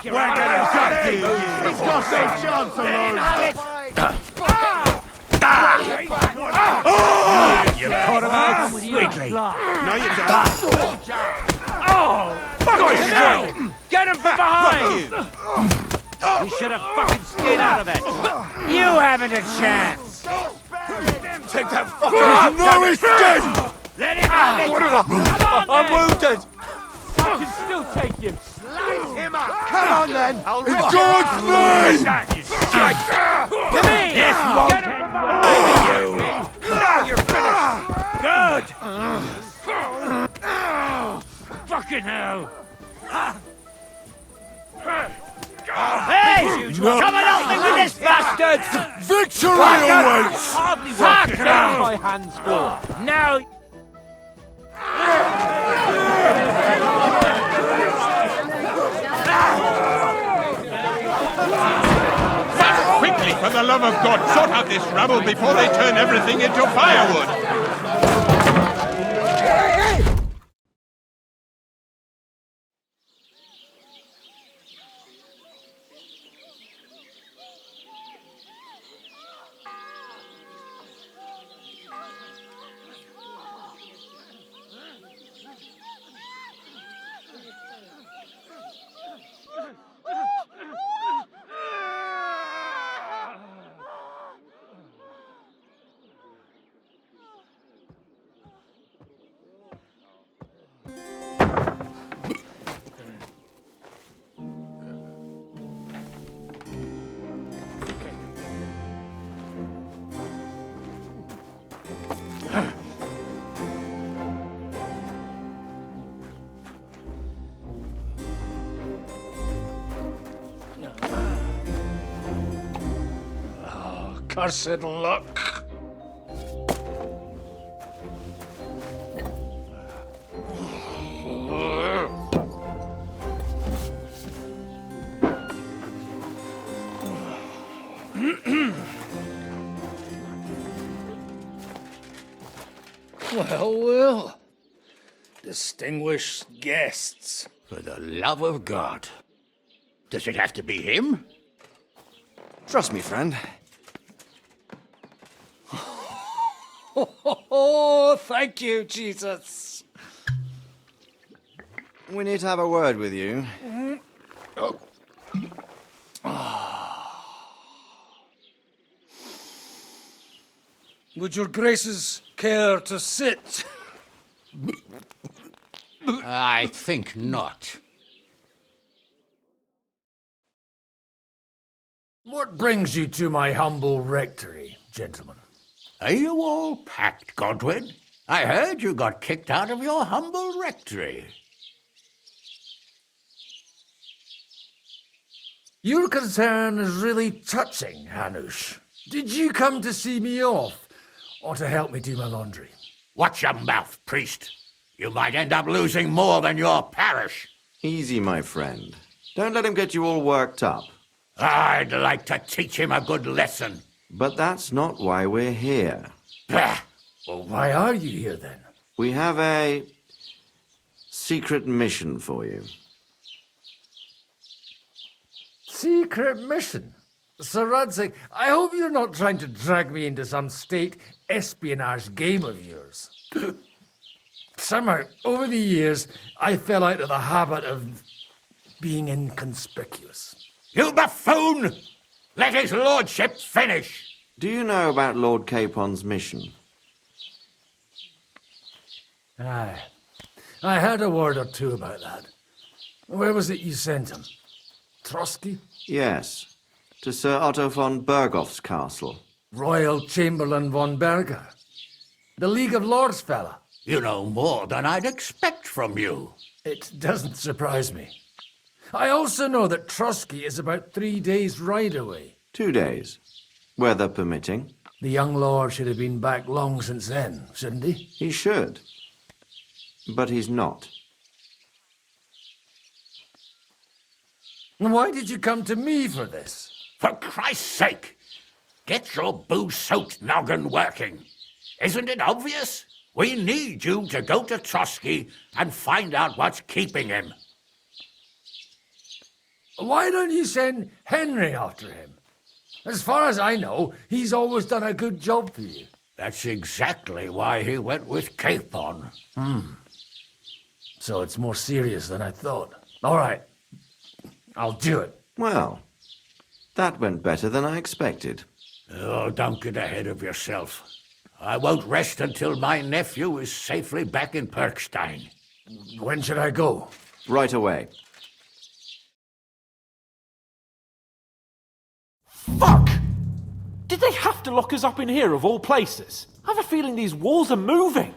We're gonna shut you! He's got no chance alone! You caught him out sweetly. No, you don't. Fucking hell! Get him from behind! You should have fucking stayed out of it. You haven't a chance. Take that fucking... No, he's dead! Let him have it. I'm wounded! I can still take him. Slice him up! Come on, then! In God's name! Come in! This won't get him from behind you! Now you're finished! Good! Fucking hell! Hey! Come and help me with this bastard! Victory awaits! Hardly working out my hands full. Now... Quickly, for the love of God, sort out this rabble before they turn everything into firewood! Cursed luck. Well. Distinguished guests. For the love of God. Does it have to be him? Trust me, friend. Oh, thank you, Jesus. We need to have a word with you. Would your graces care to sit? I think not. What brings you to my humble rectory, gentlemen? Are you all packed, Godwin? I heard you got kicked out of your humble rectory. Your concern is really touching, Hanush. Did you come to see me off, or to help me do my laundry? Watch your mouth, priest. You might end up losing more than your parish. Easy, my friend. Don't let him get you all worked up. I'd like to teach him a good lesson. But that's not why we're here. Bah! Well, why are you here, then? We have a secret mission for you. Secret mission? Sir Radzig, I hope you're not trying to drag me into some state espionage game of yours. Somehow, over the years, I fell out of the habit of being inconspicuous. You buffoon! Let his lordship finish! Do you know about Lord Capon's mission? Aye. I heard a word or two about that. Where was it you sent him? Trotsky? Yes, to Sir Otto von Bergoff's castle. Royal Chamberlain von Berger? The League of Lords fella? You know more than I'd expect from you. It doesn't surprise me. I also know that Trotsky is about 3 days' ride away. 2 days, weather permitting. The young lord should have been back long since then, shouldn't he? He should. But he's not. And why did you come to me for this? For Christ's sake, get your booze-soaked noggin working. Isn't it obvious? We need you to go to Trotsky and find out what's keeping him. Why don't you send Henry after him? As far as I know, he's always done a good job for you. That's exactly why he went with Capon. So it's more serious than I thought. All right, I'll do it. Well, that went better than I expected. Oh, don't get ahead of yourself. I won't rest until my nephew is safely back in Perkstein. When should I go? Right away. Fuck! Did they have to lock us up in here of all places? I have a feeling these walls are moving.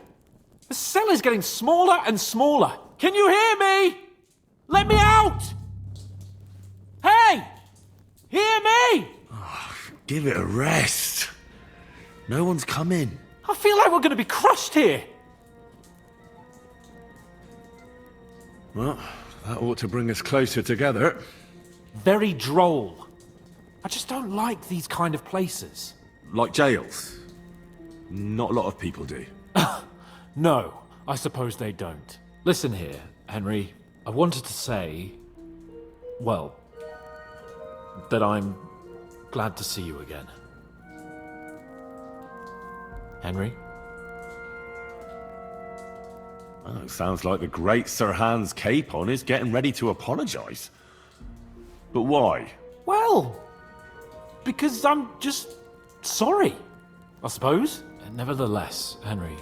The cell is getting smaller and smaller. Can you hear me? Let me out! Hey! Hear me! Give it a rest. No one's come in. I feel like we're going to be crushed here. Well, that ought to bring us closer together. Very droll. I just don't like these kind of places. Like jails. Not a lot of people do. No, I suppose they don't. Listen here, Henry. I wanted to say, well, that I'm glad to see you again. Henry? Oh, it sounds like the great Sir Hans Capon is getting ready to apologise. But why? Well, because I'm just sorry, I suppose. Nevertheless, Henry,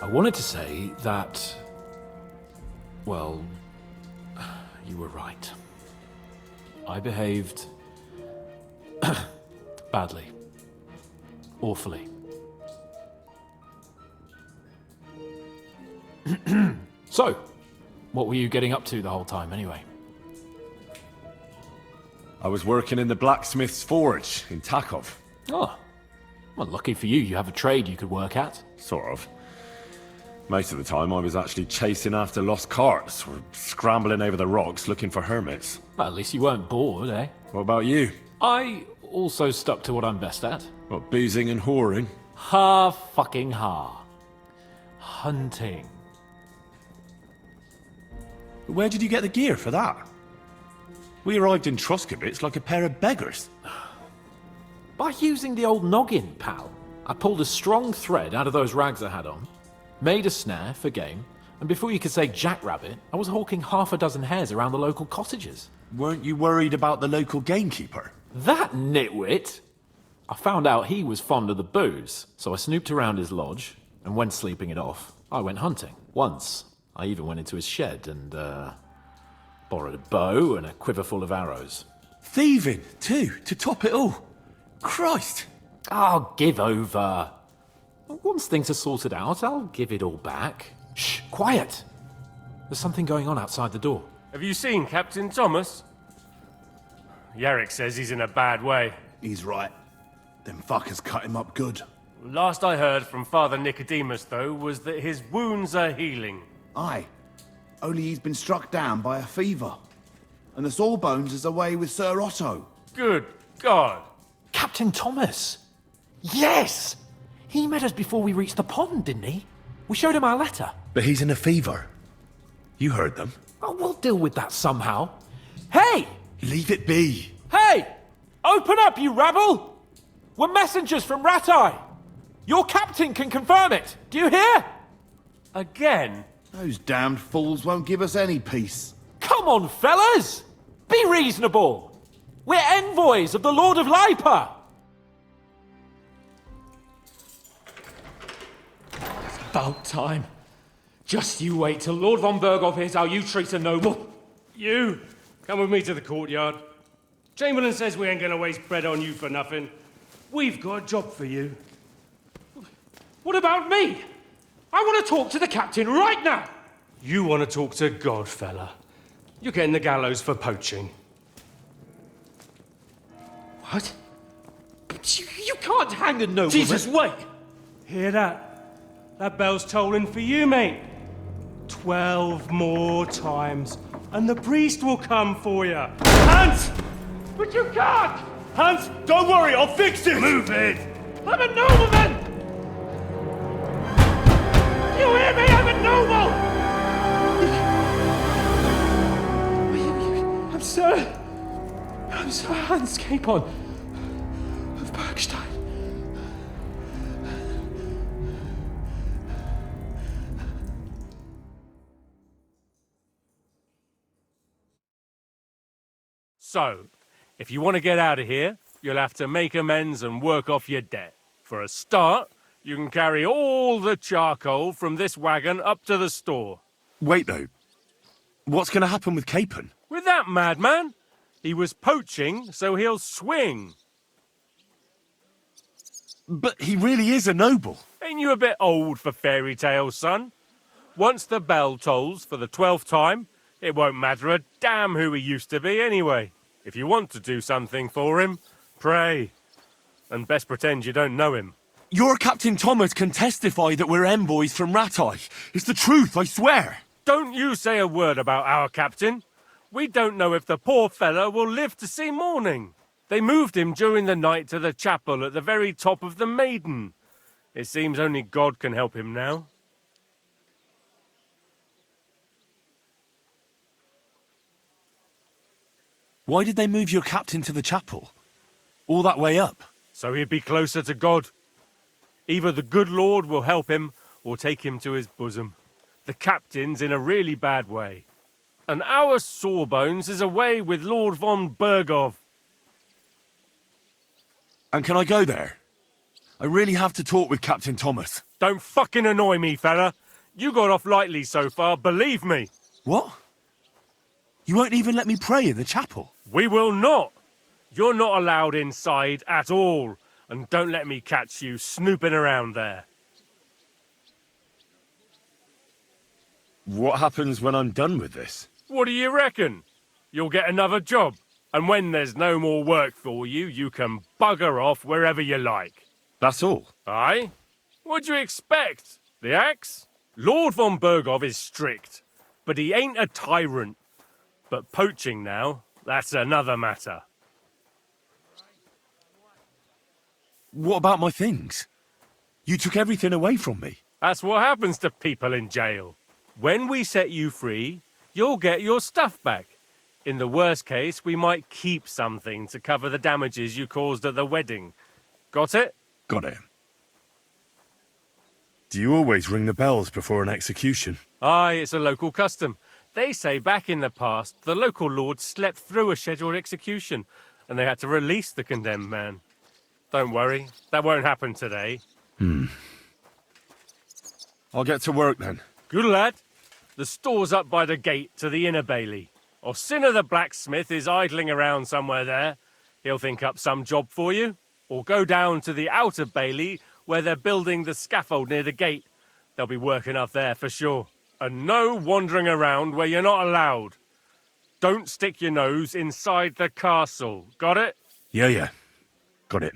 I wanted to say that, well, you were right. I behaved badly. Awfully. So, what were you getting up to the whole time, anyway? I was working in the blacksmith's forge in Takov. Oh, well, lucky for you, you have a trade you could work at. Sort of. Most of the time I was actually chasing after lost carts or scrambling over the rocks looking for hermits. Well, at least you weren't bored, eh? What about you? I also stuck to what I'm best at. What, boozing and whoring? Ha fucking ha. Hunting. Where did you get the gear for that? We arrived in Troskowitz like a pair of beggars. By using the old noggin, pal. I pulled a strong thread out of those rags I had on, made a snare for game, and before you could say jackrabbit, I was hawking half a dozen hares around the local cottages. Weren't you worried about the local gamekeeper? That nitwit! I found out he was fond of the booze, so I snooped around his lodge, and when sleeping it off, I went hunting. Once, I even went into his shed and, borrowed a bow and a quiver full of arrows. Thieving, too, to top it all. Christ! Oh, give over. Once things are sorted out, I'll give it all back. Shh, quiet! There's something going on outside the door. Have you seen Captain Thomas? Yarrick says he's in a bad way. He's right. Them fuckers cut him up good. Last I heard from Father Nicodemus, though, was that his wounds are healing. Aye. Only he's been struck down by a fever. And the Sawbones is away with Sir Otto. Good God! Captain Thomas! Yes! He met us before we reached the pond, didn't he? We showed him our letter. But he's in a fever. You heard them. Oh, we'll deal with that somehow. Hey! Leave it be. Hey! Open up, you rabble! We're messengers from Ratai. Your captain can confirm it. Do you hear? Again? Those damned fools won't give us any peace. Come on, fellas! Be reasonable! We're envoys of the Lord of Lipa! About time. Just you wait till Lord von Berghoff hears how you treat a noble. You, come with me to the courtyard. Chamberlain says we ain't gonna waste bread on you for nothing. We've got a job for you. What about me? I want to talk to the captain right now. You want to talk to God, fella. You're getting the gallows for poaching. What? But you can't hang a nobleman. Jesus, wait! Hear that? That bell's tolling for you, mate. 12 more times, and the priest will come for you. Hans! But you can't! Hans, don't worry, I'll fix it! Move it! I'm a nobleman! Sir Hans Capon of Bergstein. So, if you want to get out of here, you'll have to make amends and work off your debt. For a start, you can carry all the charcoal from this wagon up to the store. Wait, though. What's going to happen with Capon? With that madman? He was poaching, so he'll swing. But he really is a noble. Ain't you a bit old for fairy tales, son? Once the bell tolls for the 12th time, it won't matter a damn who he used to be anyway. If you want to do something for him, pray. And best pretend you don't know him. Your Captain Thomas can testify that we're envoys from Ratai. It's the truth, I swear. Don't you say a word about our captain. We don't know if the poor fella will live to see morning. They moved him during the night to the chapel at the very top of the Maiden. It seems only God can help him now. Why did they move your captain to the chapel? All that way up? So he'd be closer to God. Either the good Lord will help him, or take him to his bosom. The captain's in a really bad way. And our Sawbones is away with Lord von Bergov. And can I go there? I really have to talk with Captain Thomas. Don't fucking annoy me, fella. You got off lightly so far, believe me. What? You won't even let me pray in the chapel? We will not. You're not allowed inside at all. And don't let me catch you snooping around there. What happens when I'm done with this? What do you reckon? You'll get another job. And when there's no more work for you, you can bugger off wherever you like. That's all? Aye? What'd you expect? The axe? Lord von Bergov is strict, but he ain't a tyrant. But poaching now, that's another matter. What about my things? You took everything away from me. That's what happens to people in jail. When we set you free, you'll get your stuff back. In the worst case, we might keep something to cover the damages you caused at the wedding. Got it? Got it. Do you always ring the bells before an execution? Aye, it's a local custom. They say back in the past, the local lord slept through a scheduled execution, and they had to release the condemned man. Don't worry, that won't happen today. I'll get to work then. Good lad. The store's up by the gate to the inner bailey. Orsina the blacksmith is idling around somewhere there. He'll think up some job for you. Or go down to the outer bailey where they're building the scaffold near the gate. They'll be working up there for sure. And no wandering around where you're not allowed. Don't stick your nose inside the castle. Got it? Yeah. Got it.